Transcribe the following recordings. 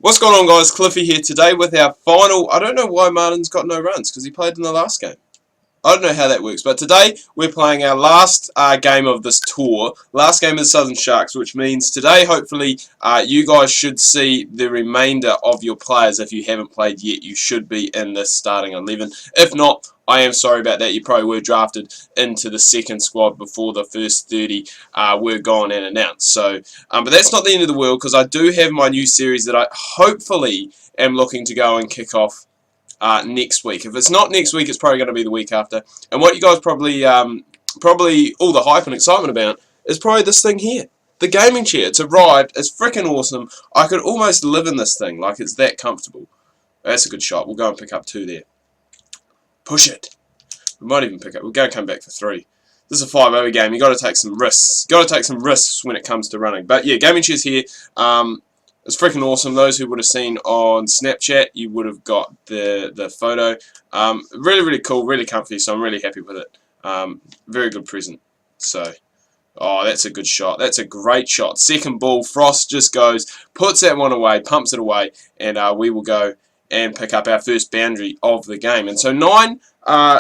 What's going on, guys? Cliffy here today with our final... I don't know why Martin's got no runs, because he played in the last game. I don't know how that works, but today we're playing our last game of this tour. Last game of the Southern Sharks, which means today, hopefully, you guys should see the remainder of your players. If you haven't played yet, you should be in this starting 11. If not, I am sorry about that. You probably were drafted into the second squad before the first 30 were gone and announced. So, but that's not the end of the world, because I do have my new series that I hopefully am looking to go and kick off next week. If it's not next week, it's probably going to be the week after. And what you guys probably all the hype and excitement about is probably this thing here. The gaming chair. It's arrived. It's freaking awesome. I could almost live in this thing. Like, it's that comfortable. That's a good shot. We'll go and pick up 2 there. Push it. We might even pick up. We're going to come back for 3. This is a 5-over game. You've got to take some risks. Got to take some risks when it comes to running. But yeah, gaming chair's here. It's freaking awesome. Those who would have seen on Snapchat, you would have got the photo. Really cool, really comfy, so I'm really happy with it. Very good present. So, oh, that's a good shot. That's a great shot. Second ball, Frost just goes, puts that one away, pumps it away, and we will go and pick up our first boundary of the game. And so 9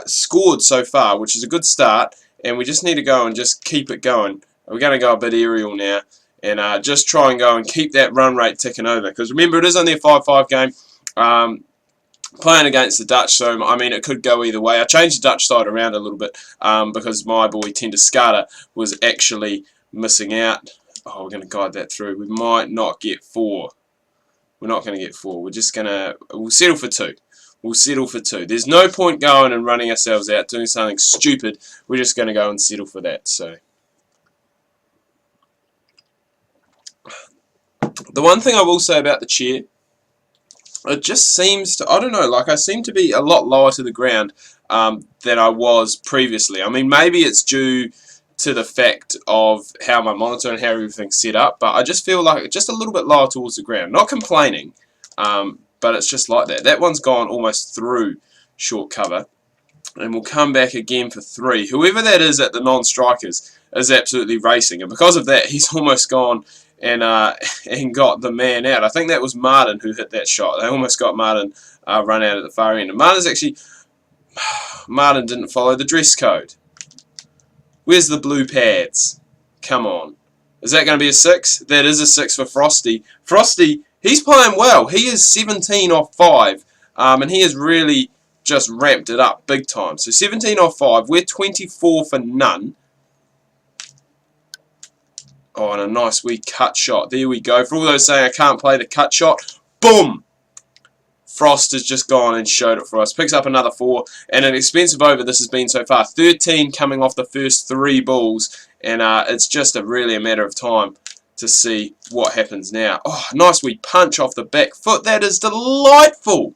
scored so far, which is a good start, and we just need to go and just keep it going. We're going to go a bit aerial now. And just try and go and keep that run rate ticking over. Because remember, it is only a 5-5 game. Playing against the Dutch, so I mean, it could go either way. I changed the Dutch side around a little bit because my boy Tendeskata was actually missing out. Oh, we're going to guide that through. We might not get 4. We're not going to get 4. We're just going to... We'll settle for 2. We'll settle for 2. There's no point going and running ourselves out, doing something stupid. We're just going to go and settle for that. So... The one thing I will say about the chair, it just seems to, I don't know, like I seem to be a lot lower to the ground than I was previously. I mean, maybe it's due to the fact of how my monitor and how everything's set up, but I just feel like just a little bit lower towards the ground. Not complaining, but it's just like that. That one's gone almost through short cover, and we'll come back again for 3. Whoever that is at the non-strikers is absolutely racing, and because of that, he's almost gone and got the man out. I think that was Martin who hit that shot. They almost got Martin run out at the far end. And Martin's actually... Martin didn't follow the dress code. Where's the blue pads? Come on. Is that going to be a 6? That is a 6 for Frosty. Frosty, he's playing well. He is 17 off 5. And he has really just ramped it up big time. So 17 off 5. We're 24 for none. Oh, and a nice wee cut shot. There we go. For all those saying I can't play the cut shot, boom! Frost has just gone and showed it for us. Picks up another 4, and an expensive over this has been so far. 13 coming off the first 3 balls, and it's just really a matter of time to see what happens now. Oh, nice wee punch off the back foot. That is delightful!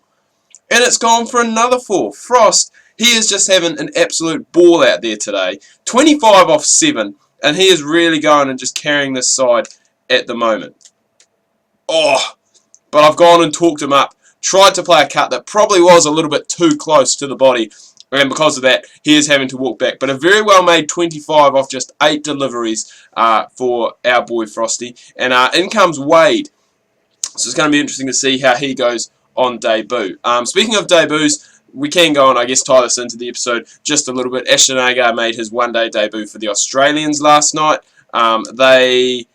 And it's gone for another 4. Frost, he is just having an absolute ball out there today. 25 off 7. And he is really going and just carrying this side at the moment. Oh, but I've gone and talked him up. Tried to play a cut that probably was a little bit too close to the body. And because of that, he is having to walk back. But a very well made 25 off just 8 deliveries for our boy Frosty. And in comes Wade. So it's going to be interesting to see how he goes on debut. Speaking of debuts, we can go and, I guess, tie this into the episode just a little bit. Ashton Agar made his one-day debut for the Australians last night. They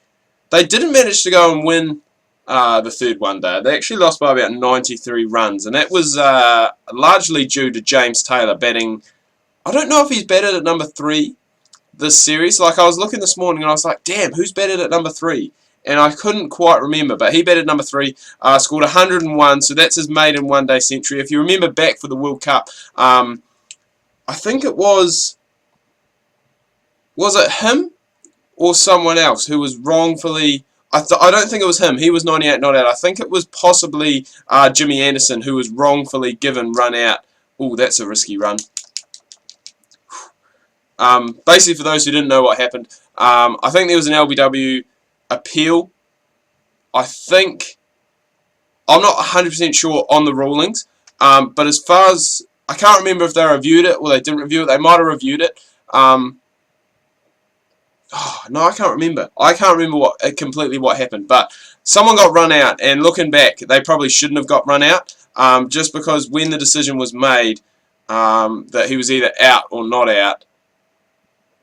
didn't manage to go and win the 3rd one-day. They actually lost by about 93 runs, and that was largely due to James Taylor batting. I don't know if he's batted at number 3 this series. Like, I was looking this morning, and I was like, damn, who's batted at number 3? And I couldn't quite remember, but he batted number 3, scored 101, so that's his maiden one-day century. If you remember back for the World Cup, I think it was it him or someone else who was wrongfully, I don't think it was him, he was 98 not out, I think it was possibly Jimmy Anderson who was wrongfully given run out. Oh, that's a risky run. Basically, for those who didn't know what happened, I think there was an LBW appeal. I think, I'm not 100% sure on the rulings, but as far as, I can't remember if they reviewed it or they didn't review it. They might have reviewed it. Oh, no, I can't remember. I can't remember completely what happened, but someone got run out, and looking back, they probably shouldn't have got run out, just because when the decision was made that he was either out or not out,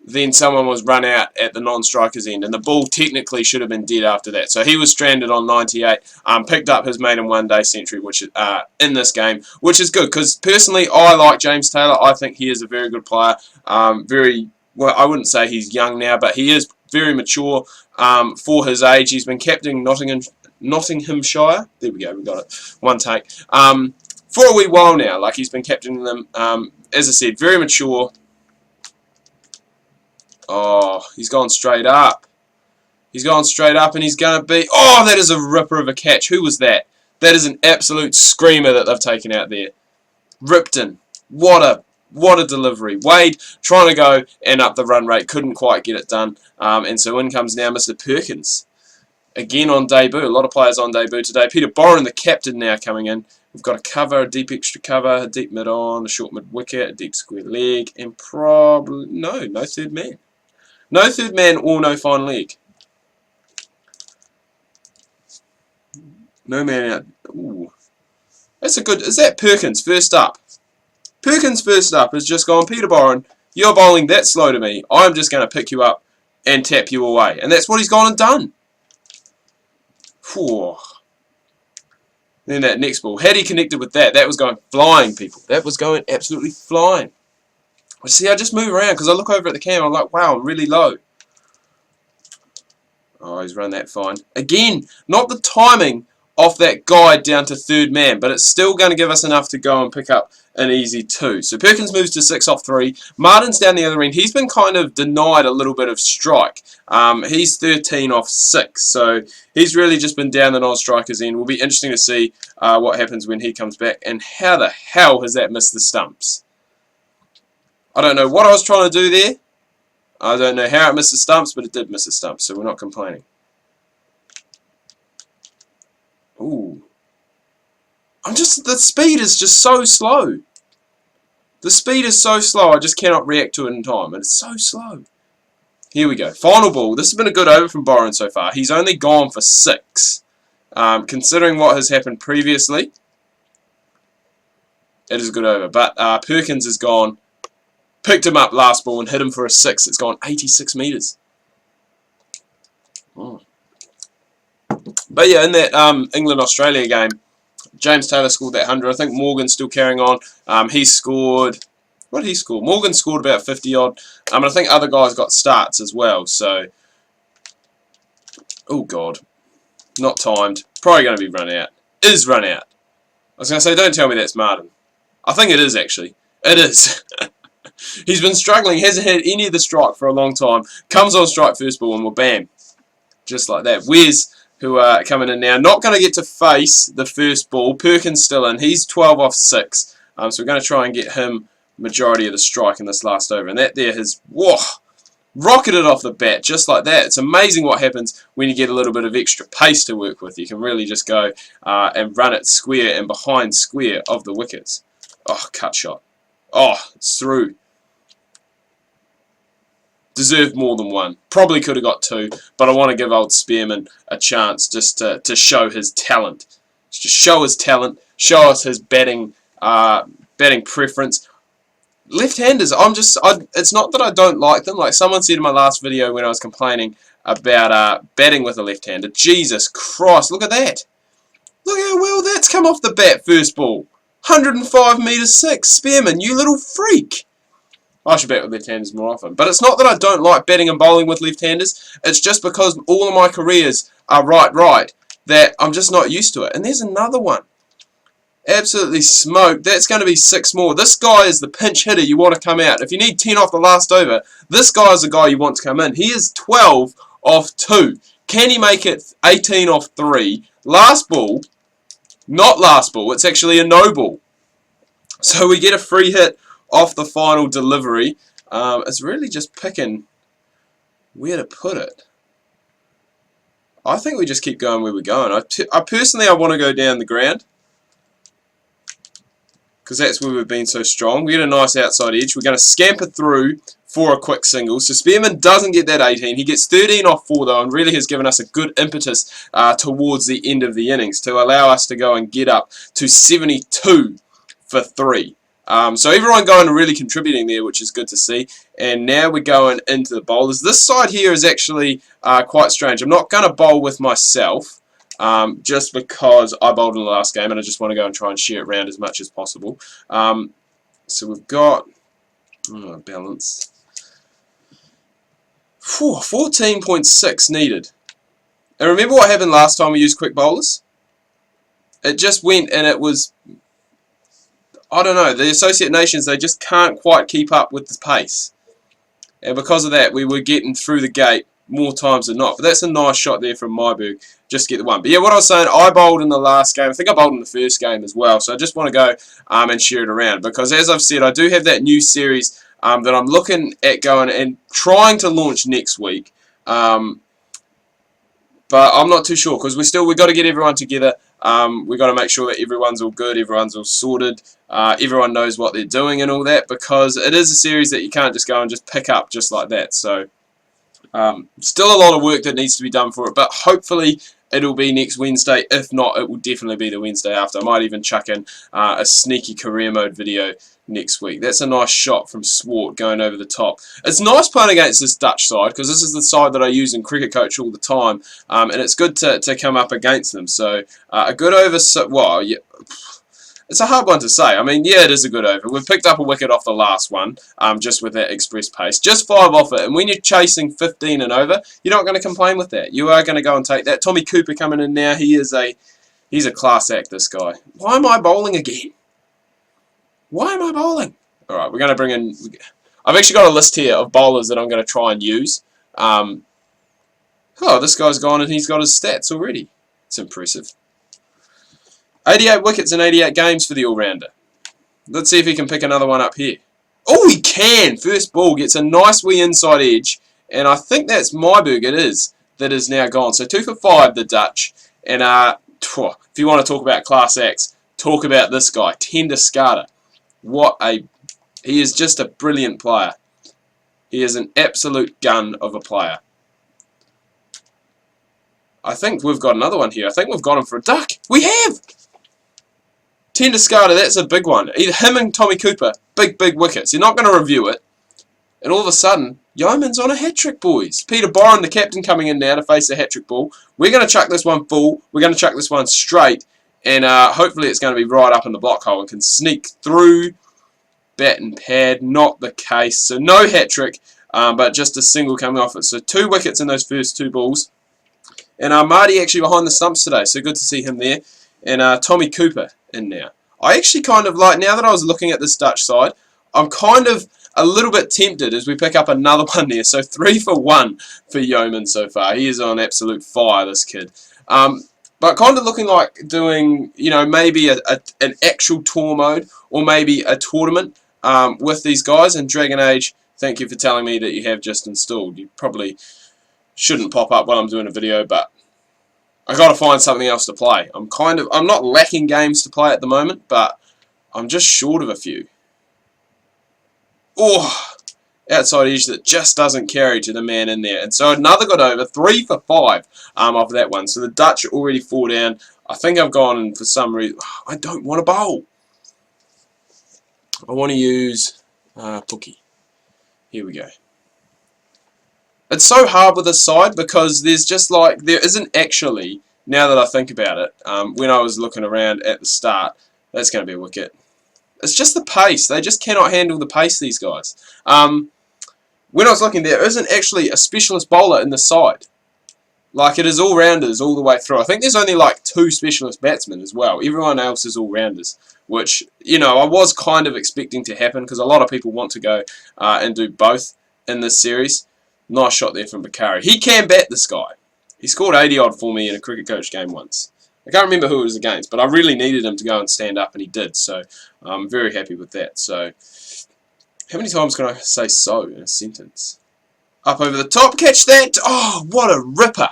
then someone was run out at the non-striker's end, and the ball technically should have been dead after that. So he was stranded on 98, picked up his maiden one-day century, which in this game, which is good, because personally I like James Taylor. I think he is a very good player, very... Well, I wouldn't say he's young now, but he is very mature for his age. He's been captaining Nottinghamshire. There we go, we got it. One take. For a wee while now, like he's been captaining them. As I said, very mature. Oh, he's gone straight up. He's gone straight up, and he's going to be... Oh, that is a ripper of a catch. Who was that? That is an absolute screamer that they've taken out there. Ripton. What a delivery. Wade trying to go and up the run rate, couldn't quite get it done. And so in comes now Mr. Perkins. Again on debut. A lot of players on debut today. Peter Boren, the captain, now coming in. We've got a cover, a deep extra cover, a deep mid on, a short mid wicket, a deep square leg, and probably... No third man. No third man or no fine leg. No man out. Ooh. That's a good... Is that Perkins first up? Perkins first up has just gone, Peter Boren, you're bowling that slow to me. I'm just going to pick you up and tap you away. And that's what he's gone and done. Whew. Then that next ball. Had he connected with that, that was going flying, people. That was going absolutely flying. See, I just move around because I look over at the camera. I'm like, wow, I'm really low. Oh, he's run that fine. Again, not the timing off that guide down to third man, but it's still going to give us enough to go and pick up an easy 2. So Perkins moves to 6 off 3. Martin's down the other end. He's been kind of denied a little bit of strike. He's 13 off 6, so he's really just been down the non-striker's end. Will be interesting to see what happens when he comes back, and how the hell has that missed the stumps? I don't know what I was trying to do there. I don't know how it missed the stumps, but it did miss the stumps, so we're not complaining. Ooh. The speed is just so slow. The speed is so slow, I just cannot react to it in time. It's so slow. Here we go. Final ball. This has been a good over from Boren so far. He's only gone for 6. Considering what has happened previously, it is a good over. But Perkins has gone, picked him up last ball and hit him for a 6. It's gone 86 metres. Oh. But yeah, in that England-Australia game, James Taylor scored that 100. I think Morgan's still carrying on. He scored... What did he score? Morgan scored about 50-odd. And I think other guys got starts as well. So... Oh, God. Not timed. Probably going to be run out. Is run out. I was going to say, don't tell me that's Martin. I think it is, actually. It is. He's been struggling. Hasn't had any of the strike for a long time. Comes on strike first ball and we'll bam. Just like that. Wes, who are coming in now, not going to get to face the first ball. Perkins still in. He's 12 off 6. So we're going to try and get him majority of the strike in this last over. And that there has, whoa, rocketed off the bat just like that. It's amazing what happens when you get a little bit of extra pace to work with. You can really just go and run it square and behind square of the wickets. Oh, cut shot. Oh, it's through. Deserved more than 1. Probably could have got 2, but I want to give old Spearman a chance just to show his talent. Just show his talent, show us his batting preference. Left-handers, it's not that I don't like them. Like someone said in my last video when I was complaining about batting with a left-hander. Jesus Christ, look at that. Look how well that's come off the bat first ball. 105 metres 6. Spearman, you little freak. I should bat with left-handers more often. But it's not that I don't like batting and bowling with left-handers. It's just because all of my careers are right that I'm just not used to it. And there's another one. Absolutely smoked. That's going to be 6 more. This guy is the pinch hitter you want to come out. If you need 10 off the last over, this guy is the guy you want to come in. He is 12 off 2. Can he make it 18 off 3? Last ball, not last ball. It's actually a no ball. So we get a free hit off the final delivery. It's really just picking where to put it. I think we just keep going where we're going. I personally want to go down the ground because that's where we've been so strong. We get a nice outside edge. We're going to scamper through for a quick single. So Spearman doesn't get that 18. He gets 13 off 4 though, and really has given us a good impetus towards the end of the innings to allow us to go and get up to 72 for 3. So everyone going and really contributing there, which is good to see. And now we're going into the bowlers. This side here is actually quite strange. I'm not going to bowl with myself, just because I bowled in the last game and I just want to go and try and share it around as much as possible. So we've got balance. 14.6 needed. And remember what happened last time we used quick bowlers? It just went and it was, I don't know, the Associate Nations, they just can't quite keep up with the pace. And because of that, we were getting through the gate more times than not. But that's a nice shot there from Myberg. Just get the one. But yeah, what I was saying, I bowled in the last game. I think I bowled in the first game as well. So I just want to go and share it around. Because as I've said, I do have that new series that I'm looking at going and trying to launch next week. But I'm not too sure because we've got to get everyone together. We've got to make sure that everyone's all good, everyone's all sorted, everyone knows what they're doing and all that, because it is a series that you can't just go and just pick up just like that. So still a lot of work that needs to be done for it, but hopefully it'll be next Wednesday. If not, it will definitely be the Wednesday after. I might even chuck in a sneaky career mode video next week. That's a nice shot from Swart going over the top. It's nice playing against this Dutch side because this is the side that I use in Cricket Coach all the time, and it's good to come up against them. So a good over. Well, yeah, it's a hard one to say. I mean, yeah, it is a good over. We've picked up a wicket off the last one, just with that express pace. Just 5 off it. And when you're chasing 15 and over, you're not going to complain with that. You are going to go and take that. Tommy Cooper coming in now. He's a class act, this guy. Why am I bowling again? Why am I bowling? Alright, we're going to bring in... I've actually got a list here of bowlers that I'm going to try and use. Oh, this guy's gone and he's got his stats already. It's impressive. 88 wickets in 88 games for the all-rounder. Let's see if he can pick another one up here. Oh, he can! First ball gets a nice wee inside edge. And I think that's Myberg, it is, that is now gone. So 2 for 5, the Dutch. And if you want to talk about class acts, talk about this guy, Tender Skada. He is just a brilliant player. He is an absolute gun of a player. I think we've got another one here. I think we've got him for a duck. We have! Tender Skada, that's a big one. Either him and Tommy Cooper, big wickets. You're not going to review it. And all of a sudden, Yeoman's on a hat-trick, boys. Peter Byron, the captain, coming in now to face a hat-trick ball. We're going to chuck this one full. We're going to chuck this one straight. And hopefully it's going to be right up in the block hole and can sneak through. Bat and pad, not the case. So no hat-trick, but just a single coming off it. So 2 wickets in those first 2 balls. And Marty actually behind the stumps today, so good to see him there. And Tommy Cooper in now. I actually kind of like, now that I was looking at this Dutch side, I'm kind of a little bit tempted as we pick up another one there. So 3 for 1 for Yeoman so far. He is on absolute fire, this kid. But kind of looking like doing, you know, maybe an actual tour mode or maybe a tournament with these guys. And Dragon Age, thank you for telling me that you have just installed. You probably shouldn't pop up while I'm doing a video, but I got to find something else to play. I'm not lacking games to play at the moment, but I'm just short of a few. Oh, outside edge that just doesn't carry to the man in there. And so another got over, 3 for 5 off that one. So the Dutch are already 4 down. I think I've gone in for some reason. I don't want to bowl. I want to use Pookie. Here we go. It's so hard with this side because there's just like, there isn't actually, now that I think about it, when I was looking around at the start, that's going to be a wicket. It's just the pace. They just cannot handle the pace, these guys. When I was looking, there isn't actually a specialist bowler in the side. Like, it is all-rounders all the way through. I think there's only like 2 specialist batsmen as well. Everyone else is all-rounders, which, you know, I was kind of expecting to happen because a lot of people want to go and do both in this series. Nice shot there from Bakari. He can bat, this guy. He scored 80-odd for me in a Cricket Coach game once. I can't remember who it was against, but I really needed him to go and stand up, and he did. So I'm very happy with that. So how many times can I say so in a sentence? Up over the top, catch that. Oh, what a ripper.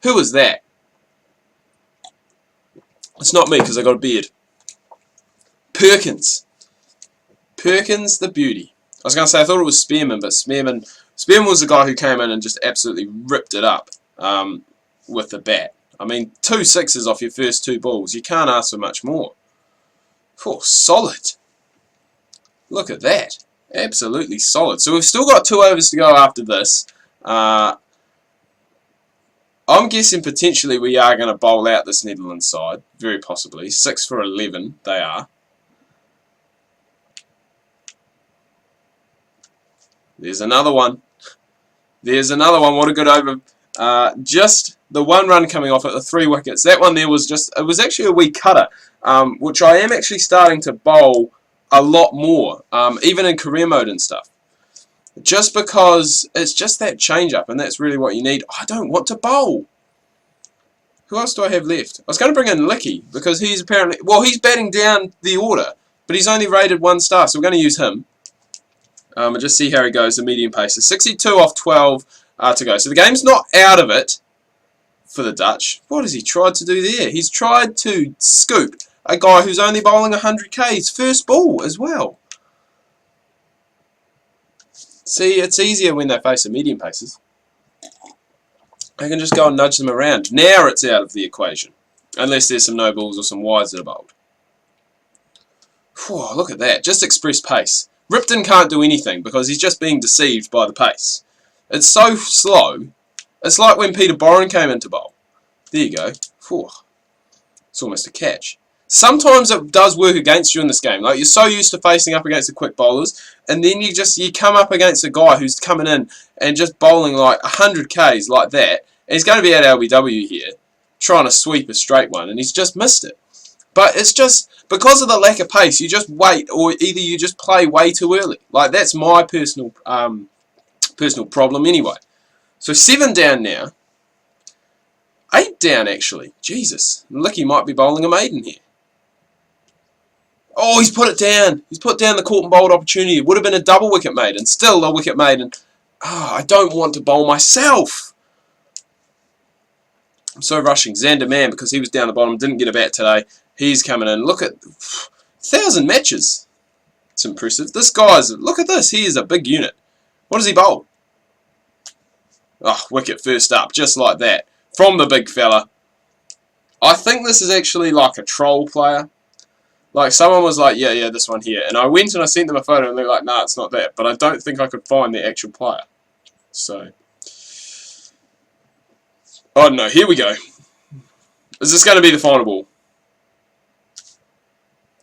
Who was that? It's not me because I got a beard. Perkins. Perkins the beauty. I was going to say I thought it was Spearman, but Spearman was the guy who came in and just absolutely ripped it up with the bat. I mean, 2 sixes off your first 2 balls. You can't ask for much more. Oh, solid. Look at that. Absolutely solid. So we've still got 2 overs to go after this. I'm guessing potentially we are going to bowl out this Netherlands side. Very possibly. 6 for 11 they are. There's another one. There's another one. What a good over. Just the 1 run coming off at the 3 wickets. That one there was just, it was actually a wee cutter, which I am actually starting to bowl a lot more, even in career mode and stuff. Just because it's just that change up, and that's really what you need. I don't want to bowl. Who else do I have left? I was going to bring in Licky, because he's apparently, well, he's batting down the order, but he's only rated 1 star, so we're going to use him. And just see how he goes, the medium pacer. 62 off 12 to go. So the game's not out of it for the Dutch. What has he tried to do there? He's tried to scoop a guy who's only bowling 100k's first ball as well. See, it's easier when they face the medium pacers. I can just go and nudge them around. Now it's out of the equation. Unless there's some no balls or some wides that are bowled. Whew, look at that. Just express pace. Ripton can't do anything because he's just being deceived by the pace. It's so slow. It's like when Peter Boren came into bowl. There you go. Whew. It's almost a catch. Sometimes it does work against you in this game. Like, you're so used to facing up against the quick bowlers, and then you come up against a guy who's coming in and just bowling like 100k's like that, and he's going to be at LBW here, trying to sweep a straight one, and he's just missed it. But it's just, because of the lack of pace, you just wait, or either you just play way too early. Like, that's my personal problem anyway. So 7 down now. 8 down, actually. Jesus. Licky might be bowling a maiden here. Oh, he's put it down. He's put down the caught and bowled opportunity. It would have been a double wicket maiden. Still a wicket maiden. Oh, I don't want to bowl myself. I'm so rushing. Xander Mann, because he was down the bottom, didn't get a bat today. He's coming in. Look at 1,000 matches. It's impressive. This guy's, look at this. He is a big unit. What does he bowl? Oh, wicket first up. Just like that. From the big fella. I think this is actually like a troll player. Like, someone was like, yeah, this one here. And I went and I sent them a photo and they're like, nah, it's not that. But I don't think I could find the actual player. So, I don't know. Here we go. Is this going to be the final ball?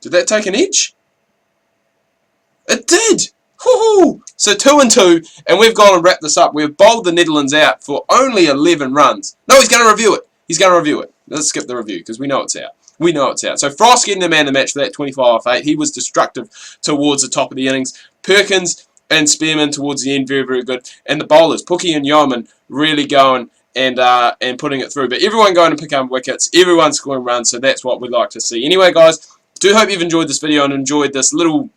Did that take an edge? It did! Woohoo! So 2 and 2, and we've gone and wrapped this up. We've bowled the Netherlands out for only 11 runs. No, he's going to review it. He's going to review it. Let's skip the review, because we know it's out. We know it's out. So Frost getting the man of the match for that 25 off 8. He was destructive towards the top of the innings. Perkins and Spearman towards the end, very, very good. And the bowlers, Pookie and Yeoman, really going and putting it through. But everyone going to pick up wickets. Everyone scoring runs, so that's what we'd like to see. Anyway, guys, do hope you've enjoyed this video and enjoyed this little,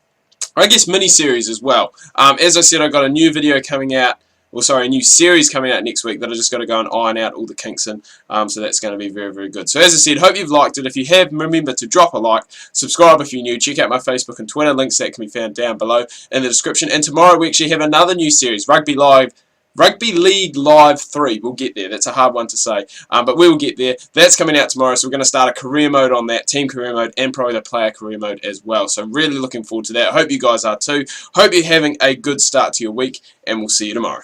I guess, mini-series as well. As I said, I've got a new video coming out. Well, sorry, a new series coming out next week that I just got to go and iron out all the kinks in. So that's going to be very, very good. So as I said, hope you've liked it. If you have, remember to drop a like, subscribe if you're new, check out my Facebook and Twitter. Links that can be found down below in the description. And tomorrow we actually have another new series, Rugby League Live 3. We'll get there. That's a hard one to say. But we will get there. That's coming out tomorrow. So we're going to start a career mode on that, team career mode, and probably the player career mode as well. So really looking forward to that. I hope you guys are too. Hope you're having a good start to your week, and we'll see you tomorrow.